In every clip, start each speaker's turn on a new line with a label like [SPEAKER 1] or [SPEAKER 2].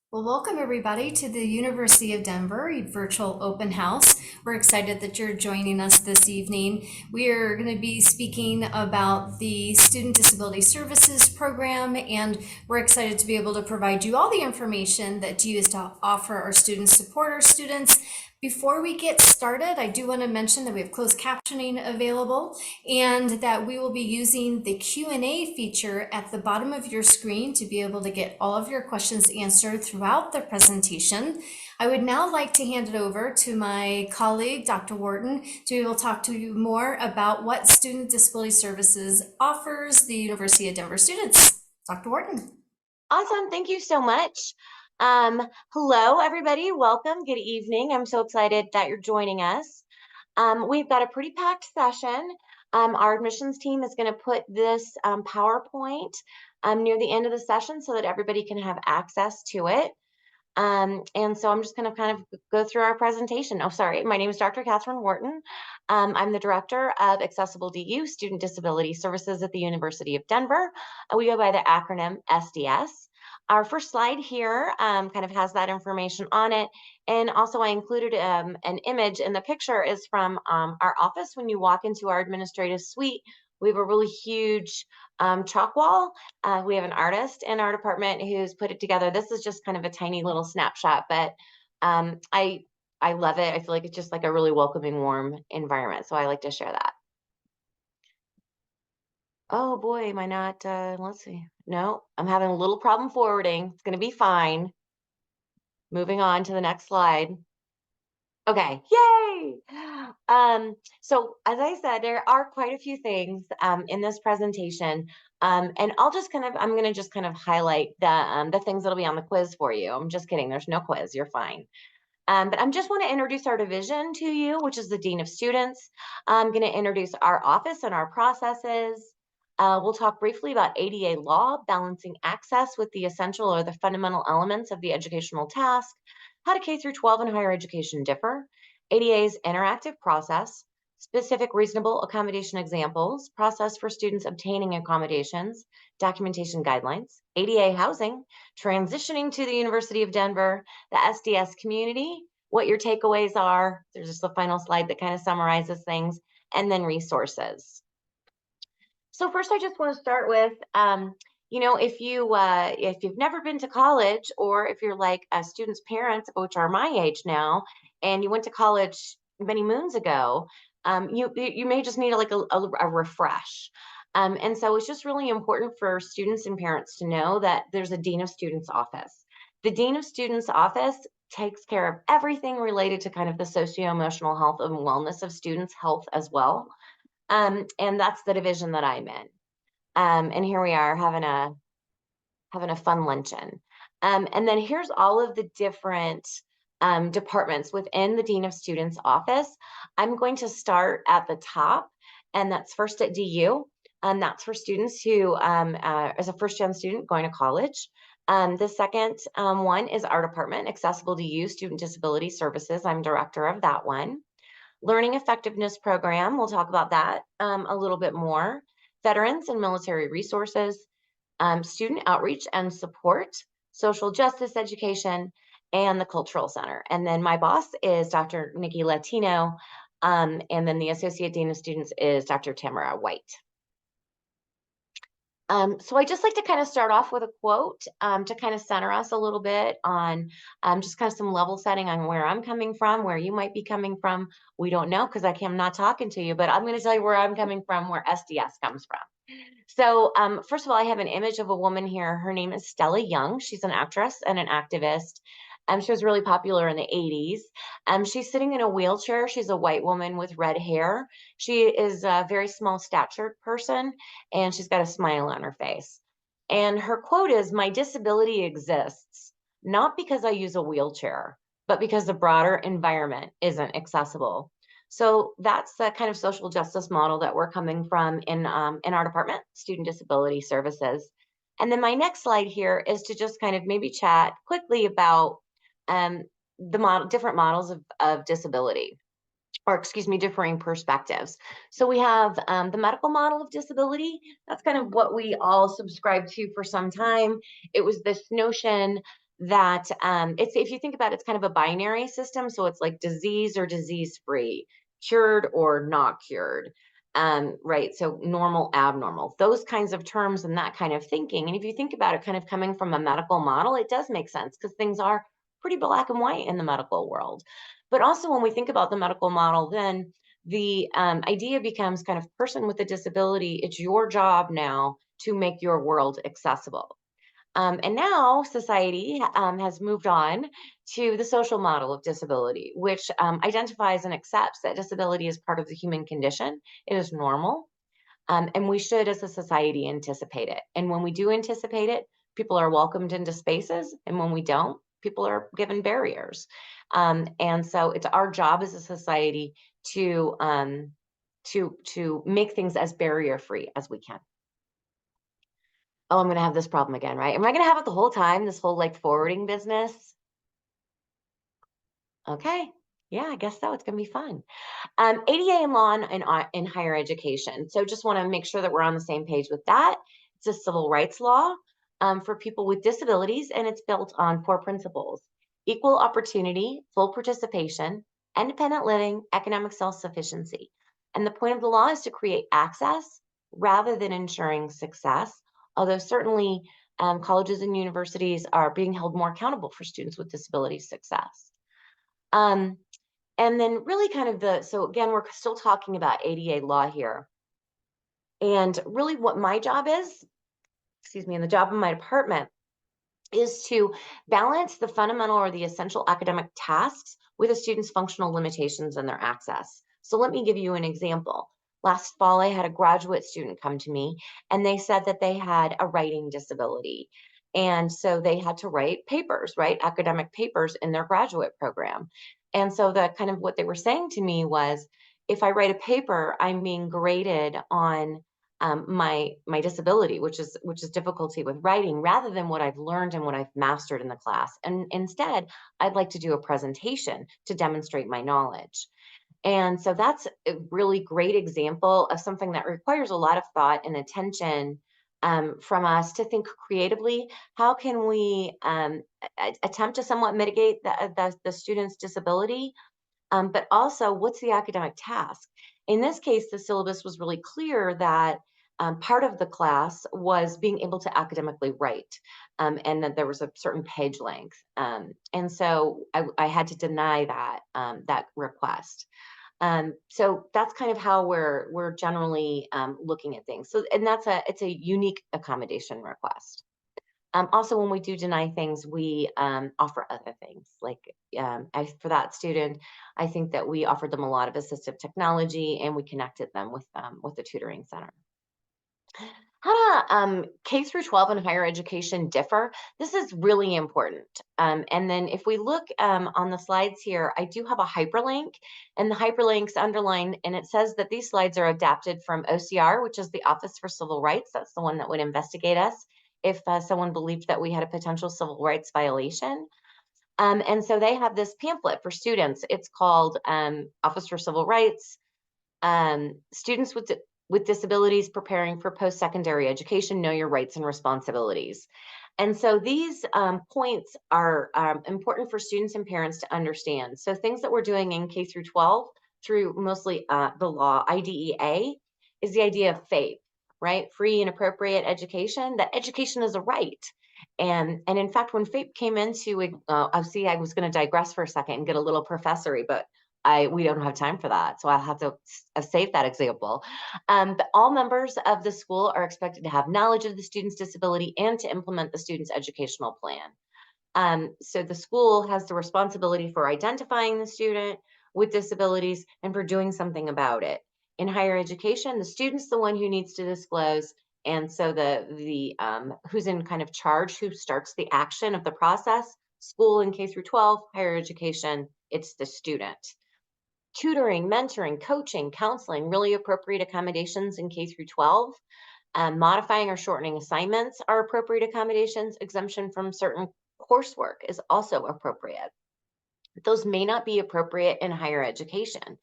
[SPEAKER 1] Well, welcome everybody to the University of Denver virtual open house. We're excited that you're joining us this evening. We are going to be speaking about the Student Disability Services Program, and we're excited to be able to provide you all the information that DU is to offer our students, support our students. Before we get started, I do want to mention that we have closed captioning available and that we will be using the Q&A feature at the bottom of your screen to be able to get all of your questions answered throughout the presentation. I would now like to hand it over to my colleague, Dr. Wharton, to be able to talk to you more about what Student Disability Services offers the University of Denver students. Dr. Wharton.
[SPEAKER 2] Awesome. Thank you so much. Hello, everybody. Welcome. Good evening. I'm so excited that you're joining us. We've got a pretty packed session. Our admissions team is going to put this PowerPoint near the end of the session so that everybody can have access to it. And so I'm just going to kind of go through our presentation. Oh, sorry. My name is Dr. Catherine Wharton. I'm the director of AccessibleDU, Student Disability Services at the University of Denver. We go by the acronym SDS. Our first slide here kind of has that information on it. And also I included an image, and the picture is from our office. When you walk into our administrative suite, we have a really huge chalk wall. We have an artist in our department who's put it together. This is just kind of a tiny little snapshot, but I love it. I feel like it's just like a really welcoming, warm environment. So I like to share that. Oh boy, am I not, let's see. No, I'm having a little problem forwarding. It's gonna be fine. Moving on to the next slide. Okay, yay! So as I said, there are quite a few things in this presentation. And I'm gonna just kind of highlight the things that'll be on the quiz for you. I'm just kidding, there's no quiz, you're fine. But I just want to introduce our division to you, which is the Dean of Students. I'm going to introduce our office and our processes. We'll talk briefly about ADA law, balancing access with the essential or the fundamental elements of the educational task, how do K through 12 and higher education differ, ADA's interactive process, specific reasonable accommodation examples, process for students obtaining accommodations, documentation guidelines, ADA housing, transitioning to the University of Denver, the SDS community, what your takeaways are. There's just a final slide that kind of summarizes things, and then resources. So first, I just want to start with, if you've never been to college, or if you're like a student's parents, which are my age now, and you went to college many moons ago, you may just need a refresh. And so it's just really important for students and parents to know that there's a Dean of Students office. The Dean of Students office takes care of everything related to kind of the socio-emotional health and wellness of students' health as well. And that's the division that I'm in. And here we are having a fun luncheon. And then here's all of the different departments within the Dean of Students office. I'm going to start at the top, and that's first at DU. And that's for students who, as a first-gen student going to college. The second one is our department, AccessibleDU, Student Disability Services. I'm director of that one. Learning Effectiveness Program, we'll talk about that a little bit more. Veterans and Military Resources, Student Outreach and Support, Social Justice Education, and the Cultural Center. And then my boss is Dr. Nikki Latino, and then the Associate Dean of Students is Dr. Tamara White. So I just like to kind of start off with a quote to kind of center us a little bit on just kind of some level setting on where I'm coming from, where you might be coming from. We don't know because I'm not talking to you, but I'm going to tell you where I'm coming from, where SDS comes from. So first of all, I have an image of a woman here. Her name is Stella Young. She's an actress and an activist. She was really popular in the 80s. She's sitting in a wheelchair. She's a white woman with red hair. She is a very small statured person, and she's got a smile on her face. And her quote is, "My disability exists not because I use a wheelchair, but because the broader environment isn't accessible." So that's the kind of social justice model that we're coming from in our department, Student Disability Services. And then my next slide here is to just kind of maybe chat quickly about different models of disability, or excuse me, differing perspectives. So we have the medical model of disability. That's kind of what we all subscribed to for some time. It was this notion that it's, if you think about it, it's kind of a binary system. So it's like disease or disease free, cured or not cured. Right. So normal, abnormal, those kinds of terms and that kind of thinking. And if you think about it kind of coming from a medical model, it does make sense because things are pretty black and white in the medical world. But also when we think about the medical model, then the idea becomes kind of person with a disability, it's your job now to make your world accessible. And now society has moved on to the social model of disability, which identifies and accepts that disability is part of the human condition. It is normal. And we should, as a society, anticipate it. And when we do anticipate it, people are welcomed into spaces. And when we don't, people are given barriers. And so it's our job as a society to to make things as barrier free as we can. Oh, I'm gonna have this problem again, right? Am I gonna have it the whole time, this whole like forwarding business? Okay. Yeah, I guess so. It's gonna be fun. ADA and law in higher education. So just want to make sure that we're on the same page with that. It's a civil rights law for people with disabilities, and it's built on four principles: equal opportunity, full participation, independent living, economic self-sufficiency. And the point of the law is to create access rather than ensuring success, although certainly colleges and universities are being held more accountable for students with disability success. Um, and then really kind of so again, we're still talking about ADA law here. And really what my job is, excuse me, and the job of my department is to balance the fundamental or the essential academic tasks with a student's functional limitations and their access. So let me give you an example. Last fall, I had a graduate student come to me and they said that they had a writing disability. And so they had to write papers, right? Academic papers in their graduate program. And so the kind of what they were saying to me was, if I write a paper, I'm being graded on my disability, which is difficulty with writing, rather than what I've learned and what I've mastered in the class. And instead, I'd like to do a presentation to demonstrate my knowledge. And so that's a really great example of something that requires a lot of thought and attention from us to think creatively. How can we attempt to somewhat mitigate the student's disability, but also what's the academic task? In this case, the syllabus was really clear that part of the class was being able to academically write, and that there was a certain page length. And so I had to deny that request. So that's kind of how we're generally looking at things. So, and it's a unique accommodation request. Also, when we do deny things, we offer other things. Like for that student, I think that we offered them a lot of assistive technology, and we connected them with the tutoring center. How do K through 12 and higher education differ? This is really important. And then if we look on the slides here, I do have a hyperlink, and the hyperlink's underlined, and it says that these slides are adapted from OCR, which is the Office for Civil Rights. That's the one that would investigate us if someone believed that we had a potential civil rights violation. And so they have this pamphlet for students. It's called Office for Civil Rights, Students with Disabilities Preparing for Post-Secondary Education, Know Your Rights and Responsibilities. And so these points are important for students and parents to understand. So things that we're doing in K through 12 through mostly the law, IDEA, is the idea of FAPE, right? Free and appropriate education, that education is a right. And in fact, when FAPE came into it, see, I was going to digress for a second and get a little professory, but we don't have time for that, so I'll have to save that example. But all members of the school are expected to have knowledge of the student's disability and to implement the student's educational plan. So the school has the responsibility for identifying the student with disabilities and for doing something about it. In higher education, the student's the one who needs to disclose, and so the who's in kind of charge, who starts the action of the process. School in K through 12, higher education, it's the student. Tutoring, mentoring, coaching, counseling, really appropriate accommodations in K through 12. Modifying or shortening assignments are appropriate accommodations. Exemption from certain coursework is also appropriate. Those may not be appropriate in higher education.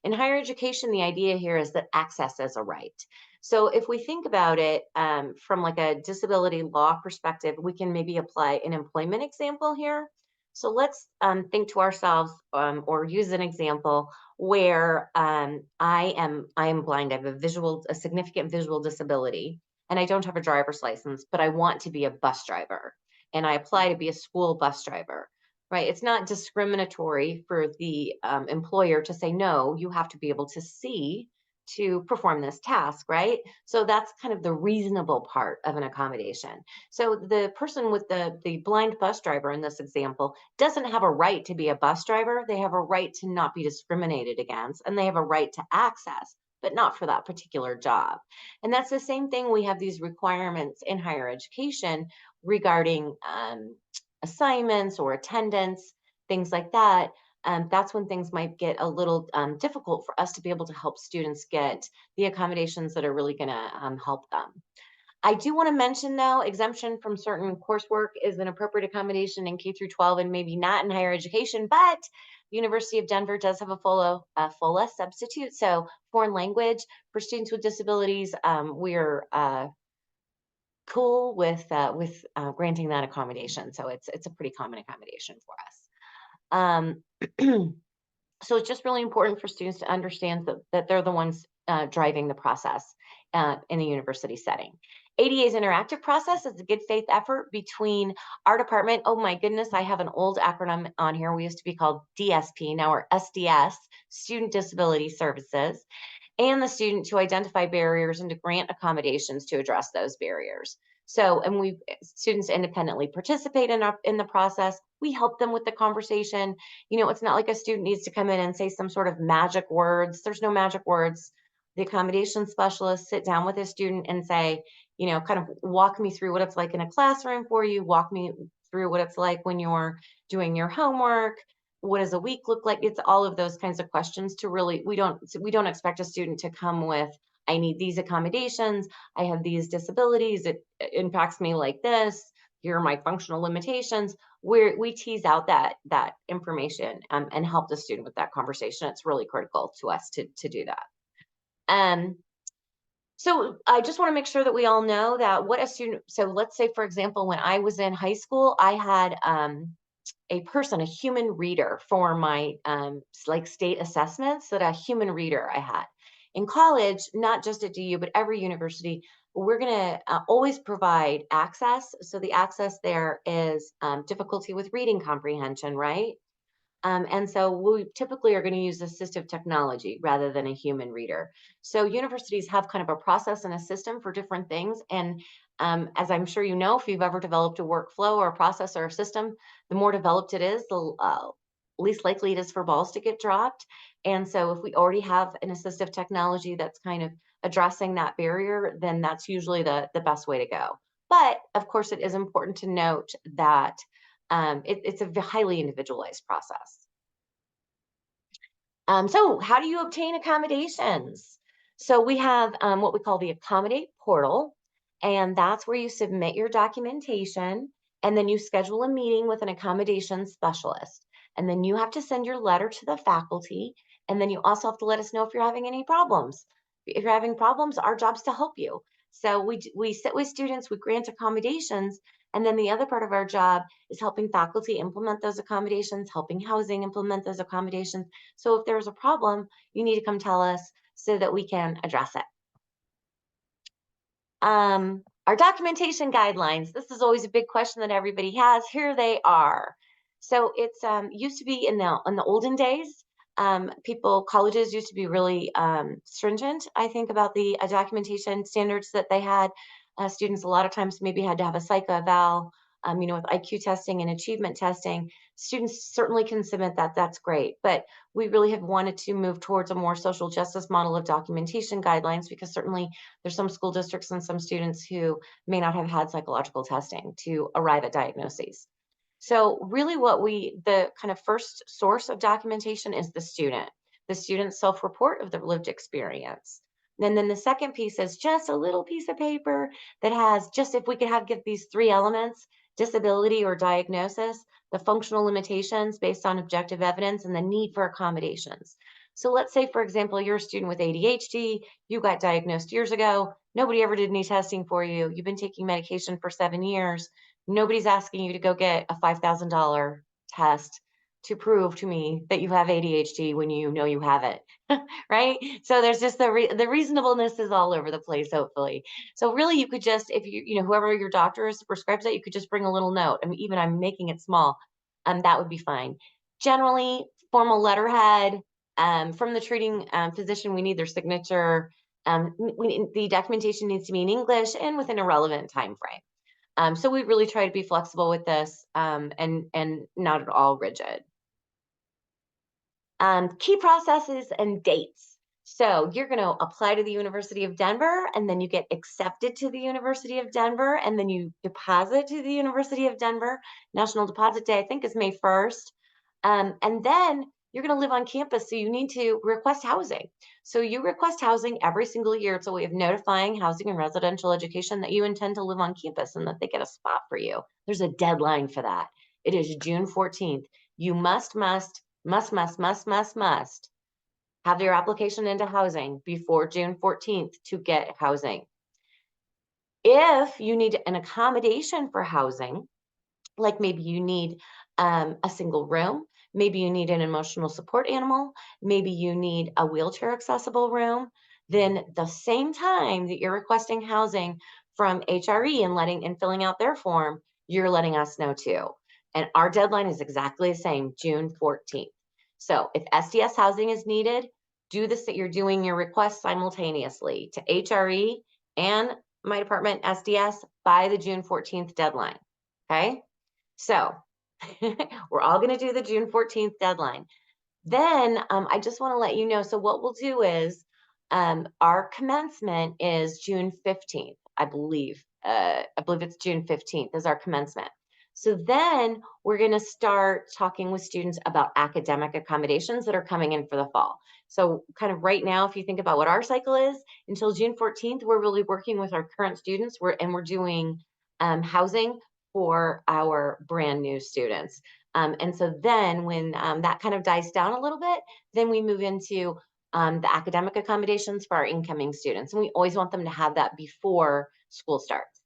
[SPEAKER 2] In higher education, the idea here is that access is a right. So if we think about it from like a disability law perspective, we can maybe apply an employment example here. So let's think to ourselves or use an example where I am blind. I have a significant visual disability, and I don't have a driver's license, but I want to be a bus driver, and I apply to be a school bus driver. Right? It's not discriminatory for the employer to say, no, you have to be able to see to perform this task, right? So that's kind of the reasonable part of an accommodation. So the person with the blind bus driver in this example doesn't have a right to be a bus driver. They have a right to not be discriminated against, and they have a right to access, but not for that particular job. And that's the same thing. We have these requirements in higher education regarding assignments or attendance, things like that. That's when things might get a little difficult for us to be able to help students get the accommodations that are really going to help them. I do want to mention, though, exemption from certain coursework is an appropriate accommodation in K through 12 and maybe not in higher education, but the University of Denver does have a FOLA substitute. So foreign language for students with disabilities, we're cool with granting that accommodation. So it's a pretty common accommodation for us. So it's just really important for students to understand that they're the ones driving the process in a university setting. ADA's interactive process is a good faith effort between our department. Oh my goodness, I have an old acronym on here. We used to be called DSP, now we're SDS, Student Disability Services, and the student to identify barriers and to grant accommodations to address those barriers. So, and we students independently participate in the process. We help them with the conversation. You know, it's not like a student needs to come in and say some sort of magic words. There's no magic words. The accommodation specialist sit down with a student and say, you know, kind of walk me through what it's like in a classroom for you. Walk me through what it's like when you're doing your homework. What does a week look like? It's all of those kinds of questions to really, we don't expect a student to come with, I need these accommodations, I have these disabilities, it impacts me like this, here are my functional limitations. We tease out that information and help the student with that conversation. It's really critical to us to do that. So I just want to make sure that we all know that what a student, so let's say, for example, when I was in high school, I had a human reader for my like state assessments, that a human reader I had. In college, not just at DU, but every university, we're going to always provide access. So the access there is difficulty with reading comprehension, right? And so we typically are going to use assistive technology rather than a human reader. So universities have kind of a process and a system for different things. And as I'm sure you know, if you've ever developed a workflow or a process or a system, the more developed it is, the least likely it is for balls to get dropped. And so if we already have an assistive technology that's kind of addressing that barrier, then that's usually the best way to go. But of course, it is important to note that it's a highly individualized process. So how do you obtain accommodations? So we have what we call the Accommodate portal, and that's where you submit your documentation, and then you schedule a meeting with an accommodation specialist. And then you have to send your letter to the faculty, and then you also have to let us know if you're having any problems. If you're having problems, our job's to help you. So we sit with students, we grant accommodations, and then the other part of our job is helping faculty implement those accommodations, helping housing implement those accommodations. So if there's a problem, you need to come tell us so that we can address it. Our documentation guidelines. This is always a big question that everybody has. Here they are. So it's used to be in the olden days. Colleges used to be really stringent, I think, about the documentation standards that they had. Students a lot of times maybe had to have a psych eval, you know, with IQ testing and achievement testing. Students certainly can submit that. That's great. But we really have wanted to move towards a more social justice model of documentation guidelines, because certainly there's some school districts and some students who may not have had psychological testing to arrive at diagnoses. So really the kind of first source of documentation is the student's self-report of their lived experience. And then the second piece is just a little piece of paper that has just, if we could give these three elements: disability or diagnosis, the functional limitations based on objective evidence, and the need for accommodations. So let's say, for example, you're a student with ADHD, you got diagnosed years ago, nobody ever did any testing for you, you've been taking medication for 7 years, nobody's asking you to go get a $5,000 test to prove to me that you have ADHD when you know you have it, right? So there's just the reasonableness is all over the place, hopefully. So really, you could just, if you know, whoever your doctor is prescribes that, you could just bring a little note. I mean, even I'm making it small, that would be fine. Generally, formal letterhead from the treating physician. We need their signature. The documentation needs to be in English and within a relevant time frame. So we really try to be flexible with this and not at all rigid. Key processes and dates. So you're going to apply to the University of Denver, and then you get accepted to the University of Denver, and then you deposit to the University of Denver. National Deposit Day, I think, is May 1st. And then you're going to live on campus, so you need to request housing. So you request housing every single year. It's a way of notifying housing and residential education that you intend to live on campus and that they get a spot for you. There's a deadline for that. It is June 14th. You must have your application into housing before June 14th to get housing. If you need an accommodation for housing, like maybe you need a single room, maybe you need an emotional support animal, maybe you need a wheelchair accessible room, then the same time that you're requesting housing from HRE and filling out their form, you're letting us know too. And our deadline is exactly the same, June 14th. So if SDS housing is needed, do this that you're doing your request simultaneously to HRE and my department SDS by the June 14th deadline. Okay. So we're all going to do the June 14th deadline. Then I just want to let you know. So what we'll do is our commencement is June 15th, I believe. I believe it's June 15th is our commencement. So then we're going to start talking with students about academic accommodations that are coming in for the fall. So kind of right now, if you think about what our cycle is, until June 14th, we're really working with our current students. We're doing housing for our brand new students. And so then when that kind of dies down a little bit, then we move into the academic accommodations for our incoming students. And we always want them to have that before school starts.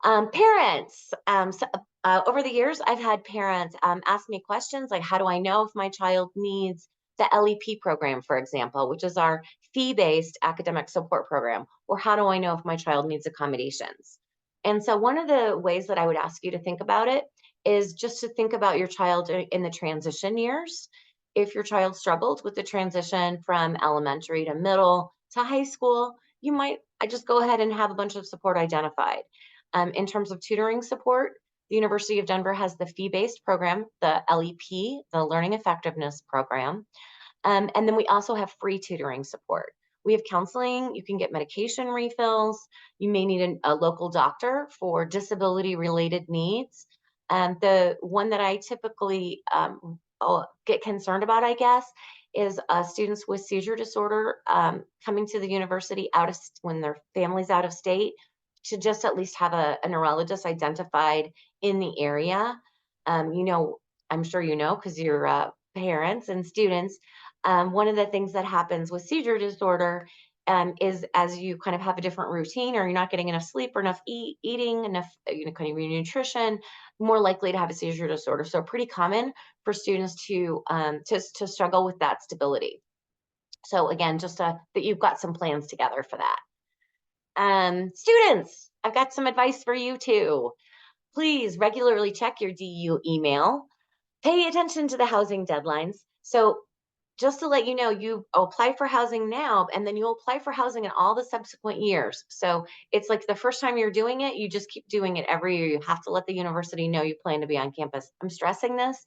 [SPEAKER 2] Parents, over the years, I've had parents ask me questions like, how do I know if my child needs the LEP program, for example, which is our fee-based academic support program, or how do I know if my child needs accommodations? And so one of the ways that I would ask you to think about it is just to think about your child in the transition years. If your child struggled with the transition from elementary to middle to high school, you might just go ahead and have a bunch of support identified. In terms of tutoring support, the University of Denver has the fee-based program, the LEP, the Learning Effectiveness Program. And then we also have free tutoring support. We have counseling, you can get medication refills, you may need a local doctor for disability-related needs. The one that I typically get concerned about, I guess, is students with seizure disorder coming to the university when their family's out of state to just at least have a neurologist identified in the area. You know, I'm sure you know because you're parents and students. One of the things that happens with seizure disorder is as you kind of have a different routine or you're not getting enough sleep or enough eating, enough kind of nutrition, more likely to have a seizure disorder. So pretty common for students to struggle with that stability. So again, just that you've got some plans together for that. Students, I've got some advice for you too. Please regularly check your DU email. Pay attention to the housing deadlines. So just to let you know, you apply for housing now, and then you'll apply for housing in all the subsequent years. So it's like the first time you're doing it, you just keep doing it every year. You have to let the university know you plan to be on campus. I'm stressing this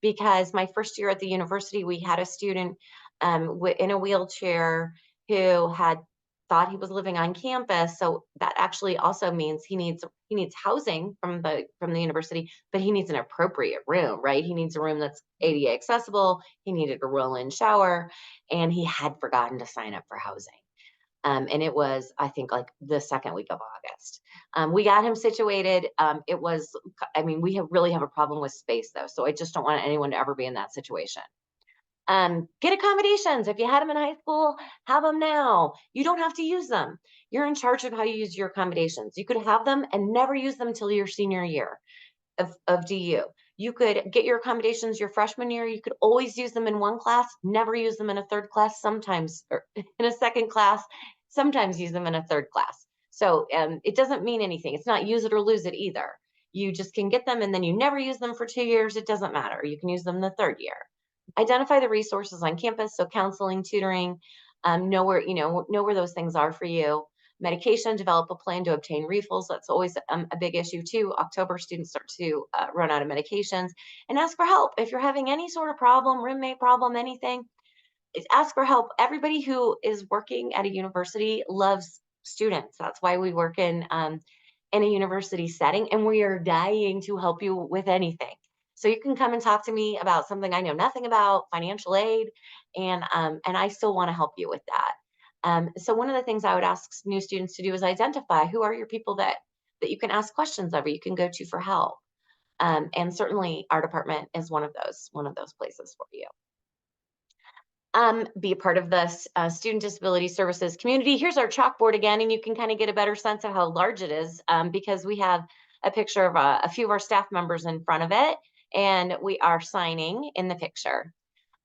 [SPEAKER 2] because my first year at the university, we had a student in a wheelchair who had thought he was living on campus. So that actually also means he needs housing from the university, but he needs an appropriate room, right? He needs a room that's ADA accessible. He needed a roll-in shower, and he had forgotten to sign up for housing. And it was, I think, like the second week of August. We got him situated. I mean, we really have a problem with space though. So I just don't want anyone to ever be in that situation. Get accommodations. If you had them in high school, have them now. You don't have to use them. You're in charge of how you use your accommodations. You could have them and never use them until your senior year of DU. You could get your accommodations your freshman year. You could always use them in one class, never use them in a third class, sometimes or in a second class, sometimes use them in a third class. So it doesn't mean anything. It's not use it or lose it either. You just can get them and then you never use them for 2 years. It doesn't matter. You can use them the third year. Identify the resources on campus. So counseling, tutoring, know where those things are for you. Medication, develop a plan to obtain refills. That's always a big issue too. October, students start to run out of medications, and ask for help. If you're having any sort of problem, roommate problem, anything, ask for help. Everybody who is working at a university loves students. That's why we work in a university setting, and we are dying to help you with anything. So you can come and talk to me about something I know nothing about, financial aid, and I still want to help you with that. So one of the things I would ask new students to do is identify who are your people that you can ask questions of, or you can go to for help. And certainly our department is one of those places for you. Be a part of the Student Disability Services community. Here's our chalkboard again, and you can kind of get a better sense of how large it is because we have a picture of a few of our staff members in front of it, and we are signing in the picture.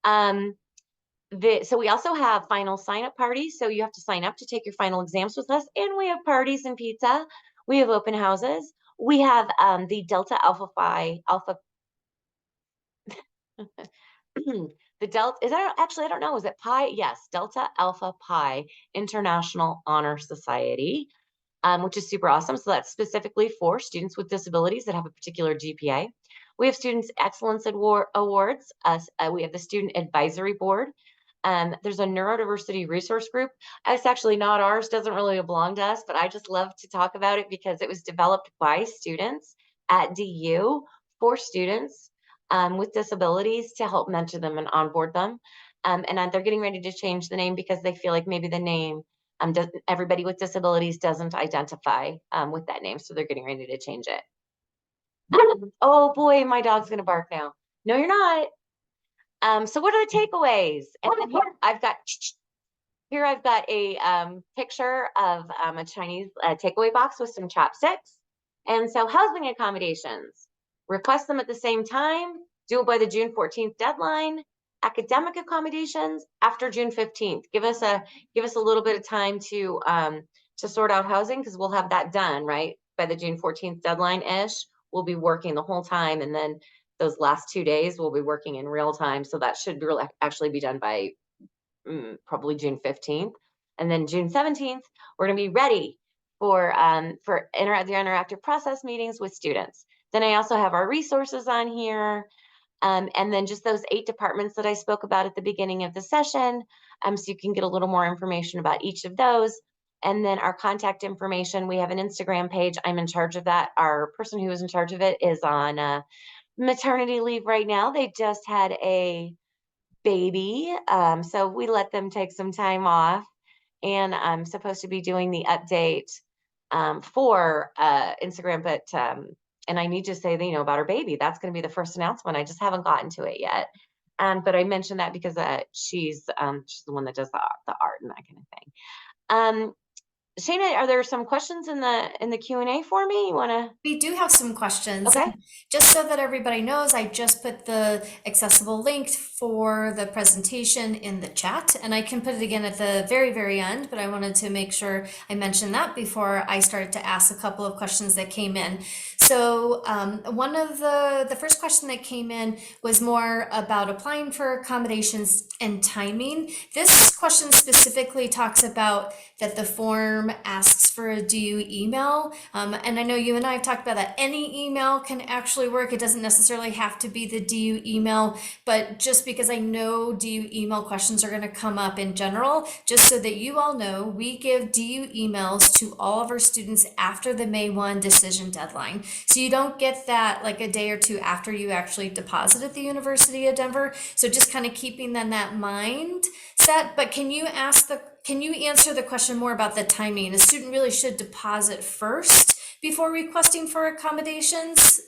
[SPEAKER 2] So we also have final sign-up parties. So you have to sign up to take your final exams with us, and we have parties and pizza. We have open houses. We have the Delta Alpha Phi Alpha. The Delta, is that actually, I don't know, is it Pi? Yes, Delta Alpha Pi International Honor Society, which is super awesome. So that's specifically for students with disabilities that have a particular GPA. We have Students Excellence Awards. We have the Student Advisory Board. There's a neurodiversity resource group. It's actually not ours, doesn't really belong to us, but I just love to talk about it because it was developed by students at DU for students with disabilities to help mentor them and onboard them. And they're getting ready to change the name because they feel like maybe the name, everybody with disabilities doesn't identify with that name. So they're getting ready to change it. Oh boy, my dog's gonna bark now. No, you're not. So what are the takeaways? And then here I've got a picture of a Chinese takeaway box with some chopsticks. And so housing accommodations, request them at the same time, do it by the June 14th deadline. Academic accommodations after June 15th. Give us a little bit of time to sort out housing because we'll have that done right by the June 14th deadline ish. We'll be working the whole time, and then those last 2 days we'll be working in real time. So that should really actually be done by probably June 15th. And then June 17th, we're going to be ready for the interactive process meetings with students. Then I also have our resources on here. And then just those 8 departments that I spoke about at the beginning of the session. So you can get a little more information about each of those. And then our contact information, we have an Instagram page. I'm in charge of that. Our person who is in charge of it is on maternity leave right now. They just had a baby. So we let them take some time off. And I'm supposed to be doing the update for Instagram, but and I need to say that, about our baby. That's going to be the first announcement. I just haven't gotten to it yet. But I mentioned that because she's the one that does the art and that kind of thing. Shayna, are there some questions in the Q&A for me? You want to?
[SPEAKER 1] We do have some questions.
[SPEAKER 2] Okay.
[SPEAKER 1] And just so that everybody knows, I just put the accessible link for the presentation in the chat, and I can put it again at the very, very end, but I wanted to make sure I mentioned that before I started to ask a couple of questions that came in. So one of the first question that came in was more about applying for accommodations and timing. This question specifically talks about that the form asks for a DU email. And I know you and I have talked about that. Any email can actually work. It doesn't necessarily have to be the DU email, but just because I know DU email questions are going to come up in general, just so that you all know, we give DU emails to all of our students after the May 1 decision deadline. So you don't get that like a day or two after you actually deposit at the University of Denver. So just kind of keeping then that mind set. But can you answer the question more about the timing? A student really should deposit first before requesting for accommodations?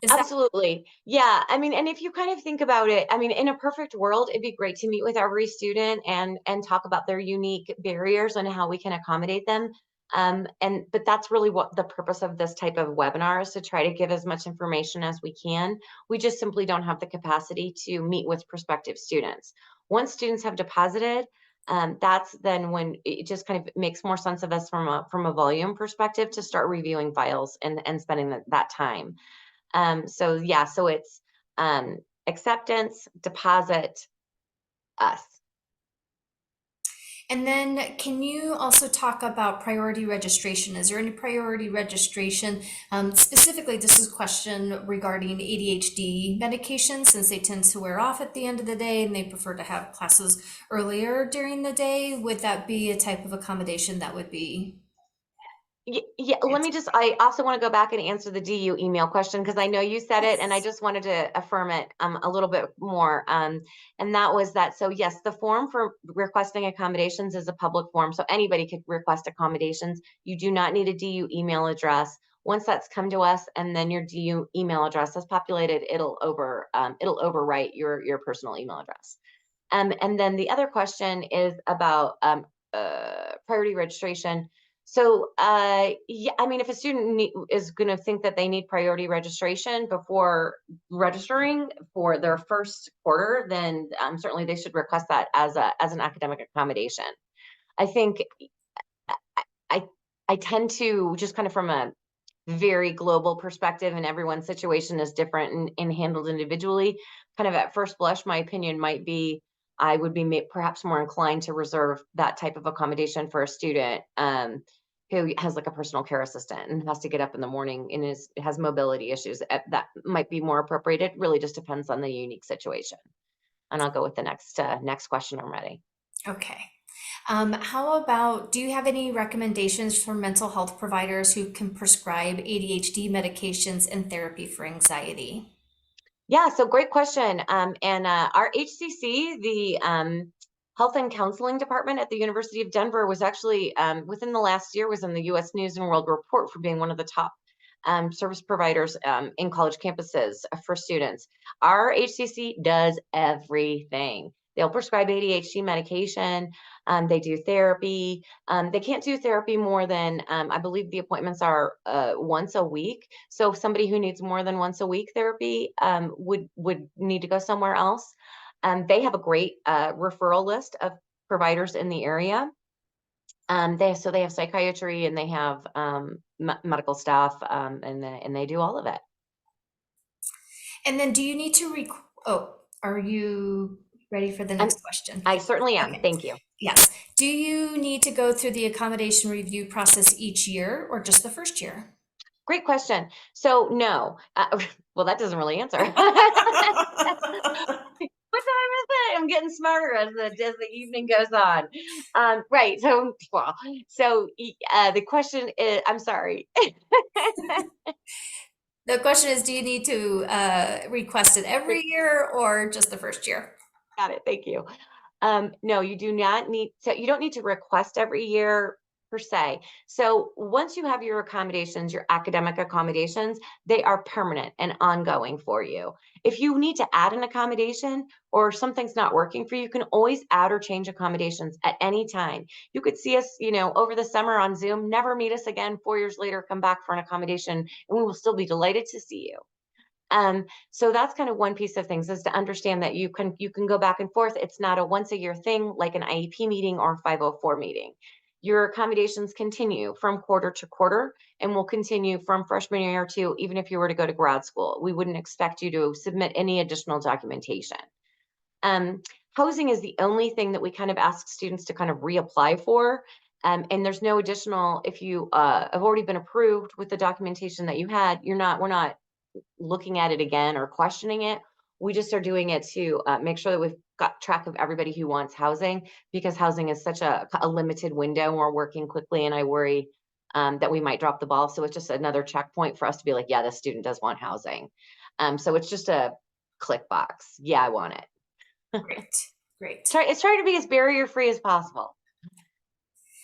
[SPEAKER 1] Is that
[SPEAKER 2] Absolutely. Yeah. I mean, and if you kind of think about it, I mean, in a perfect world, it'd be great to meet with every student and talk about their unique barriers and how we can accommodate them. But that's really what the purpose of this type of webinar is, to try to give as much information as we can. We just simply don't have the capacity to meet with prospective students. Once students have deposited, that's then when it just kind of makes more sense of us from a volume perspective to start reviewing files and spending that time. So yeah, so it's um, acceptance, deposit, us.
[SPEAKER 1] And then can you also talk about priority registration? Is there any priority registration? Specifically, this is a question regarding ADHD medications, since they tend to wear off at the end of the day and they prefer to have classes earlier during the day. Would that be a type of accommodation that would be
[SPEAKER 2] Yeah, let me just, I also want to go back and answer the DU email question, because I know you said it and I
[SPEAKER 1] Yes.
[SPEAKER 2] just wanted to affirm it a little bit more. And that was that, so yes, the form for requesting accommodations is a public form, so anybody could request accommodations. You do not need a DU email address. Once that's come to us and then your DU email address is populated, it'll overwrite your personal email address. And then the other question is about priority registration. So, yeah, I mean, if a student is going to think that they need priority registration before registering for their first quarter, then certainly they should request that as an academic accommodation. I think I I tend to, just kind of from a very global perspective, and everyone's situation is different and handled individually. Kind of at first blush, my opinion might be I would be perhaps more inclined to reserve that type of accommodation for a student who has like a personal care assistant and has to get up in the morning and has mobility issues. That might be more appropriate. It really just depends on the unique situation. And I'll go with the next question. I'm ready.
[SPEAKER 1] Okay. How about, do you have any recommendations for mental health providers who can prescribe ADHD medications and therapy for anxiety?
[SPEAKER 2] Yeah, so great question. And our HCC, the Health and Counseling Department at the University of Denver, was actually within the last year was in the U.S. News and World Report for being one of the top service providers in college campuses for students. Our HCC does everything. They'll prescribe ADHD medication. They do therapy. They can't do therapy more than, I believe the appointments are once a week. So somebody who needs more than once a week therapy would need to go somewhere else. They have a great referral list of providers in the area. They have psychiatry and they have medical staff, and they do all of it.
[SPEAKER 1] And then do you need to oh, are you ready for the
[SPEAKER 2] I'm,
[SPEAKER 1] next question?
[SPEAKER 2] I certainly am.
[SPEAKER 1] Okay.
[SPEAKER 2] Thank you.
[SPEAKER 1] Yes. Do you need to go through the accommodation review process each year or just the first year?
[SPEAKER 2] Great question. So no, well, that doesn't really answer. What time is it? I'm getting smarter as the evening goes on. Right. So, well, so the question is, I'm sorry.
[SPEAKER 1] The question is, do you need to request it every year or just the first year?
[SPEAKER 2] Got it. Thank you. No, you do not need to, you don't need to request every year per se. So once you have your accommodations, your academic accommodations, they are permanent and ongoing for you. If you need to add an accommodation or something's not working for you, you can always add or change accommodations at any time. You could see us, over the summer on Zoom, never meet us again. 4 years later, come back for an accommodation, and we will still be delighted to see you. So that's kind of one piece of things, is to understand that you can go back and forth. It's not a once a year thing like an IEP meeting or 504 meeting. Your accommodations continue from quarter to quarter and will continue from freshman year to, even if you were to go to grad school. We wouldn't expect you to submit any additional documentation. Um, Housing is the only thing that we kind of ask students to kind of reapply for. And there's no additional, if you have already been approved with the documentation that you had, we're not looking at it again or questioning it. We just are doing it to make sure that we've got track of everybody who wants housing, because housing is such a limited window and we're working quickly, and I worry that we might drop the ball. So it's just another checkpoint for us to be like, yeah, this student does want housing. So it's just a click box. Yeah, I want it.
[SPEAKER 1] Great, great.
[SPEAKER 2] It's trying to be as barrier free as possible.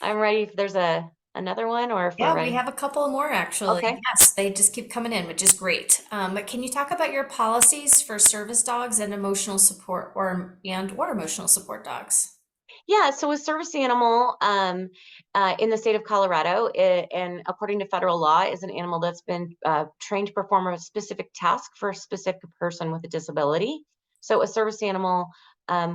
[SPEAKER 2] I'm ready if there's a another one or
[SPEAKER 1] Yeah,
[SPEAKER 2] for
[SPEAKER 1] we
[SPEAKER 2] a,
[SPEAKER 1] have a couple more actually.
[SPEAKER 2] okay.
[SPEAKER 1] Yes, they just keep coming in, which is great. But can you talk about your policies for service dogs and emotional support or emotional support dogs?
[SPEAKER 2] Yeah, so a service animal in the state of Colorado, and according to federal law, is an animal that's been trained to perform a specific task for a specific person with a disability. So a service animal,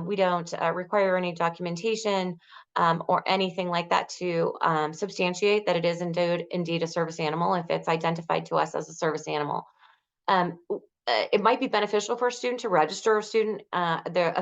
[SPEAKER 2] we don't require any documentation or anything like that to substantiate that it is indeed a service animal if it's identified to us as a service animal. It might be beneficial for a student to register a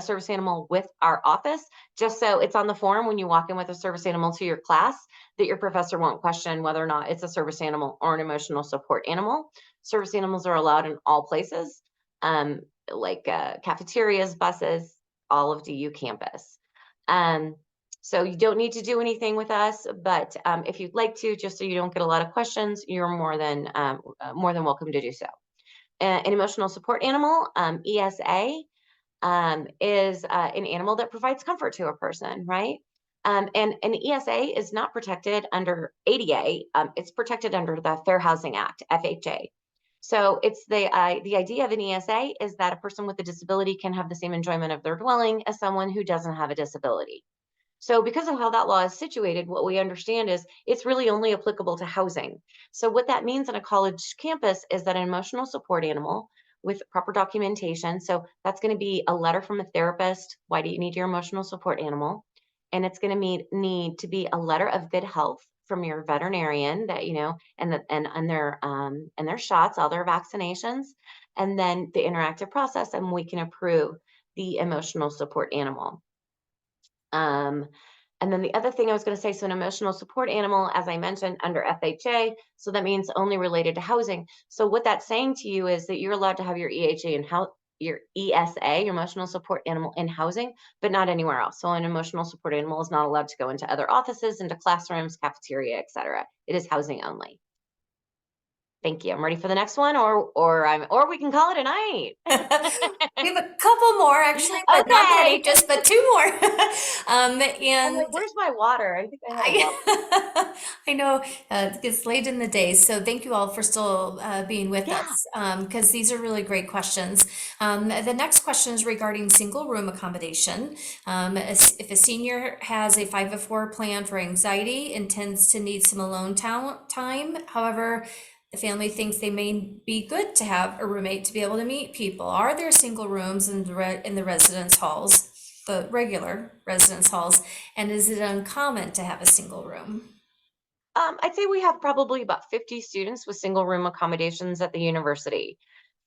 [SPEAKER 2] service animal with our office, just so it's on the form when you walk in with a service animal to your class, that your professor won't question whether or not it's a service animal or an emotional support animal. Service animals are allowed in all places, um, like cafeterias, buses, all of DU campus. Um, so you don't need to do anything with us, but if you'd like to, just so you don't get a lot of questions, you're more than welcome to do so. An emotional support animal, ESA, is an animal that provides comfort to a person, right? And an ESA is not protected under ADA. It's protected under the Fair Housing Act, FHA. So it's the idea of an ESA is that a person with a disability can have the same enjoyment of their dwelling as someone who doesn't have a disability. So because of how that law is situated, what we understand is it's really only applicable to housing. So what that means on a college campus is that an emotional support animal with proper documentation, so that's going to be a letter from a therapist, why do you need your emotional support animal? And it's going to need to be a letter of good health from your veterinarian that, and their shots, all their vaccinations, and then the interactive process, and we can approve the emotional support animal. Um, and then the other thing I was going to say, so an emotional support animal, as I mentioned, under FHA, so that means only related to housing. So what that's saying to you is that you're allowed to have your EHA and your ESA, your emotional support animal, in housing, but not anywhere else. So an emotional support animal is not allowed to go into other offices, into classrooms, cafeteria, etc. It is housing only. Thank you. I'm ready for the next one, or we can call it a night.
[SPEAKER 1] We have a couple more actually, but not that
[SPEAKER 2] Okay.
[SPEAKER 1] ages, but two more.
[SPEAKER 2] I'm
[SPEAKER 1] And
[SPEAKER 2] like, where's my water? I think I had a water.
[SPEAKER 1] I, I know it's late in the day, so thank you all for still being with
[SPEAKER 2] Yeah.
[SPEAKER 1] us because these are really great questions. The next question is regarding single room accommodation. If a senior has a 504 plan for anxiety and tends to need some alone time, however, the family thinks they may be good to have a roommate to be able to meet people. Are there single rooms in the residence halls, the regular residence halls? And is it uncommon to have a single room?
[SPEAKER 2] I'd say we have probably about 50 students with single room accommodations at the university.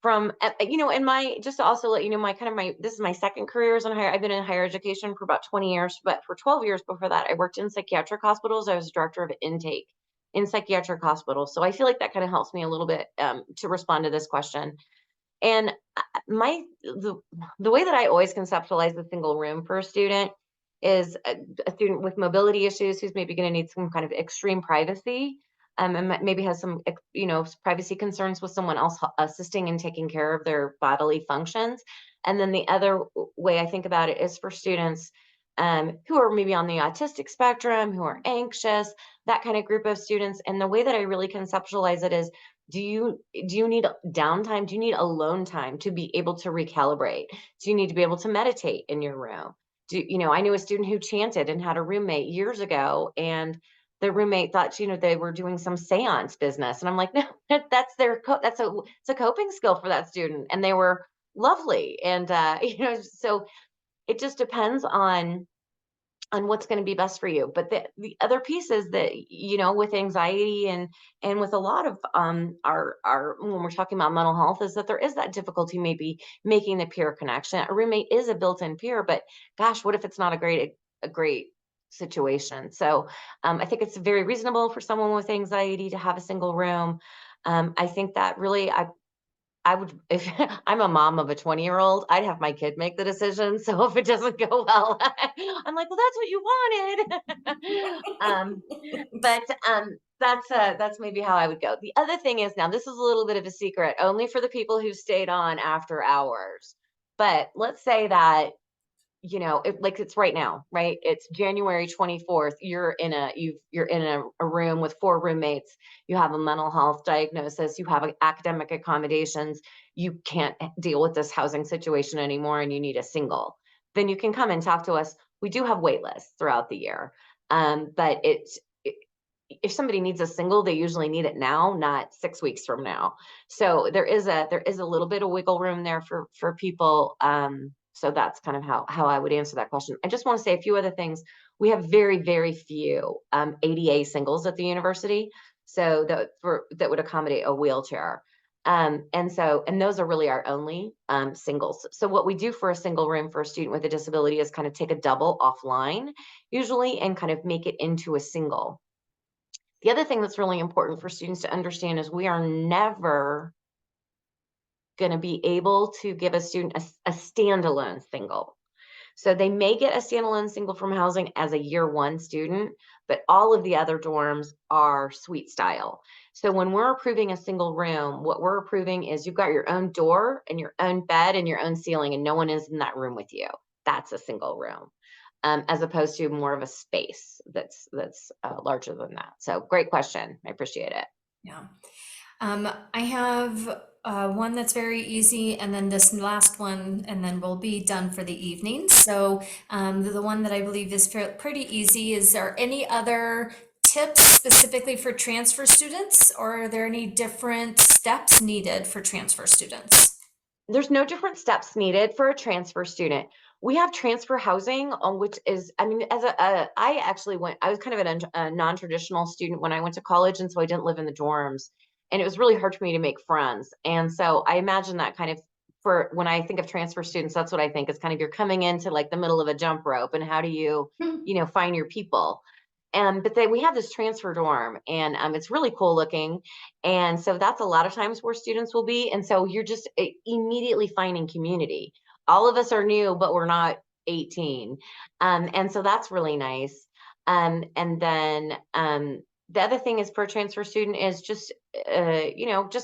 [SPEAKER 2] From, in my, just to also let you know, this is my second career as in higher, I've been in higher education for about 20 years, but for 12 years before that, I worked in psychiatric hospitals. I was director of intake in psychiatric hospitals. So I feel like that kind of helps me a little bit to respond to this question. And my the way that I always conceptualize a single room for a student is a student with mobility issues who's maybe going to need some kind of extreme privacy, and maybe has some privacy concerns with someone else assisting and taking care of their bodily functions. And then the other way I think about it is for students who are maybe on the autistic spectrum, who are anxious, that kind of group of students. And the way that I really conceptualize it is, do you need downtime? Do you need alone time to be able to recalibrate? Do you need to be able to meditate in your room? I knew a student who chanted and had a roommate years ago, and the roommate thought, they were doing some seance business. And I'm like, no, it's a coping skill for that student. And they were lovely. And, so it just depends on what's going to be best for you. But the other piece is that, with anxiety and with a lot of our when we're talking about mental health, is that there is that difficulty maybe making the peer connection. A roommate is a built-in peer, but gosh, what if it's not a great situation? So I think it's very reasonable for someone with anxiety to have a single room. I think that really I would, if I'm a mom of a 20-year-old, I'd have my kid make the decision. So if it doesn't go well, I'm like, well, that's what you wanted. um, but that's maybe how I would go. The other thing is, now this is a little bit of a secret, only for the people who stayed on after hours. But let's say that like it's right now, right? It's January 24th. You're in a room with four roommates. You have a mental health diagnosis. You have academic accommodations. You can't deal with this housing situation anymore, and you need a single. Then you can come and talk to us. We do have wait lists throughout the year, but if somebody needs a single, they usually need it now, not 6 weeks from now. So there is a little bit of wiggle room there for people. So that's kind of how I would answer that question. I just want to say a few other things. We have very, very few ADA singles at the university, so that would accommodate a wheelchair. And those are really our only singles. So what we do for a single room for a student with a disability is kind of take a double offline, usually, and kind of make it into a single. The other thing that's really important for students to understand is we are never going to be able to give a student a standalone single. So they may get a standalone single from housing as a year one student, but all of the other dorms are suite style. So when we're approving a single room, what we're approving is you've got your own door and your own bed and your own ceiling, and no one is in that room with you. That's a single room. As opposed to more of a space that's larger than that. So great question. I appreciate it.
[SPEAKER 1] Yeah. I have one that's very easy, and then this last one, and then we'll be done for the evening. So the one that I believe is pretty easy is there any other tips specifically for transfer students, or are there any different steps needed for transfer students?
[SPEAKER 2] There's no different steps needed for a transfer student. We have transfer housing, which is, I mean, I was kind of a non-traditional student when I went to college, and so I didn't live in the dorms, and it was really hard for me to make friends. And so I imagine that kind of for when I think of transfer students, that's what I think is kind of you're coming into like the middle of a jump rope, and how do you find your people? But then we have this transfer dorm, and it's really cool looking. And so that's a lot of times where students will be. And so you're just immediately finding community. All of us are new, but we're not 18. And so that's really nice. And then the other thing is for a transfer student is just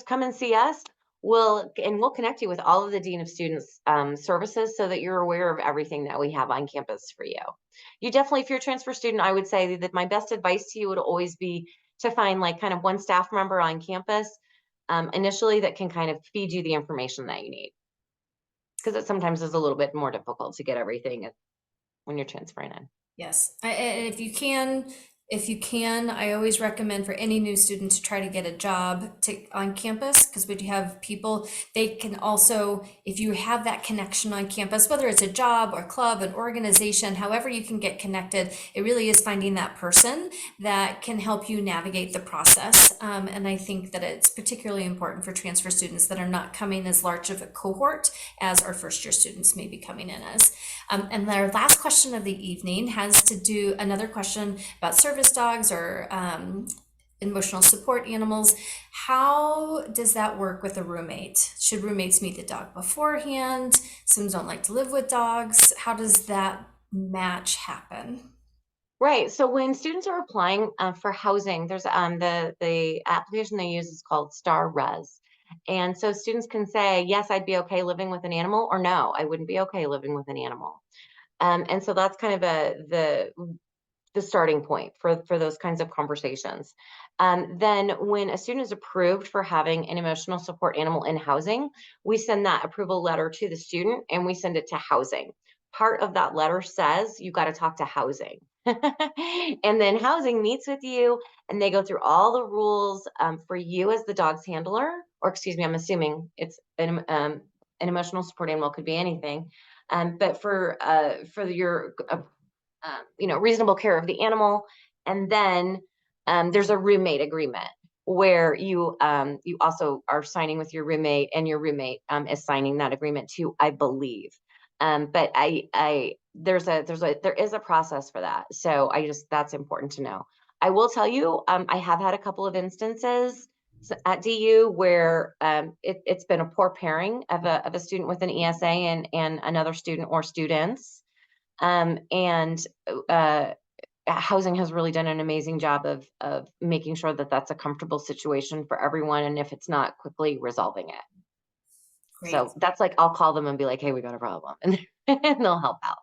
[SPEAKER 2] come and see us. We'll connect you with all of the Dean of Students services so that you're aware of everything that we have on campus for you. You definitely, if you're a transfer student, I would say that my best advice to you would always be to find like kind of one staff member on campus initially that can kind of feed you the information that you need. Because it sometimes is a little bit more difficult to get everything when you're transferring in.
[SPEAKER 1] Yes, and if you can, I always recommend for any new student to try to get a job on campus, because we do have people, they can also, if you have that connection on campus, whether it's a job or club, an organization, however you can get connected, it really is finding that person that can help you navigate the process. And I think that it's particularly important for transfer students that are not coming as large of a cohort as our first year students may be coming in as. And our last question of the evening has to do another question about service dogs or emotional support animals. How does that work with a roommate? Should roommates meet the dog beforehand? Some don't like to live with dogs. How does that match happen?
[SPEAKER 2] Right. So when students are applying for housing, there's the application they use is called Star Res. And so students can say, yes, I'd be okay living with an animal, or no, I wouldn't be okay living with an animal. And so that's kind of the starting point for those kinds of conversations. Then when a student is approved for having an emotional support animal in housing, we send that approval letter to the student and we send it to housing. Part of that letter says you got to talk to housing. And then housing meets with you and they go through all the rules for you as the dog's handler, or excuse me, I'm assuming it's an emotional support animal, could be anything. But for your reasonable care of the animal. And then there's a roommate agreement where you also are signing with your roommate, and your roommate is signing that agreement too, I believe. But there is a process for that. So that's important to know. I will tell you, I have had a couple of instances at DU where it's been a poor pairing of a student with an ESA and another student or students. And housing has really done an amazing job of making sure that that's a comfortable situation for everyone, and if it's not, quickly resolving it.
[SPEAKER 1] Great.
[SPEAKER 2] So that's like, I'll call them and be like, hey, we got a problem, and they'll help out.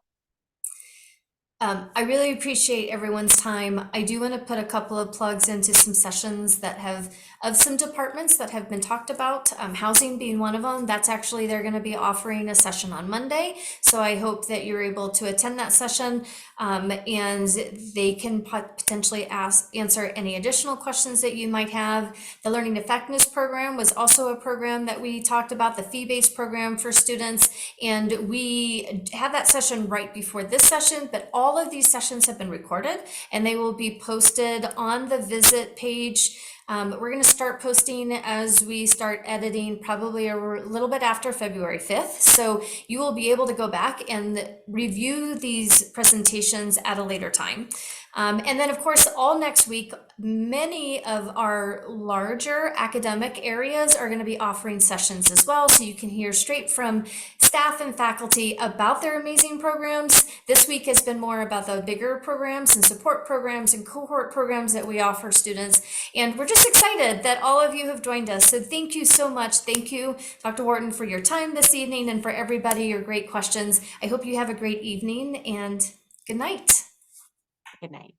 [SPEAKER 1] I really appreciate everyone's time. I do want to put a couple of plugs into some sessions that have, of some departments that have been talked about, housing being one of them. That's actually, they're going to be offering a session on Monday. So I hope that you're able to attend that session, and they can potentially answer any additional questions that you might have. The Learning Effectiveness Program was also a program that we talked about, the fee-based program for students. And we had that session right before this session, but all of these sessions have been recorded and they will be posted on the visit page. We're going to start posting as we start editing, probably a little bit after February 5th. So you will be able to go back and review these presentations at a later time. And then, of course, all next week, many of our larger academic areas are going to be offering sessions as well. So you can hear straight from staff and faculty about their amazing programs. This week has been more about the bigger programs and support programs and cohort programs that we offer students. And we're just excited that all of you have joined us. So thank you so much. Thank you, Dr. Wharton, for your time this evening, and for everybody, your great questions. I hope you have a great evening, and good night.
[SPEAKER 2] Good night.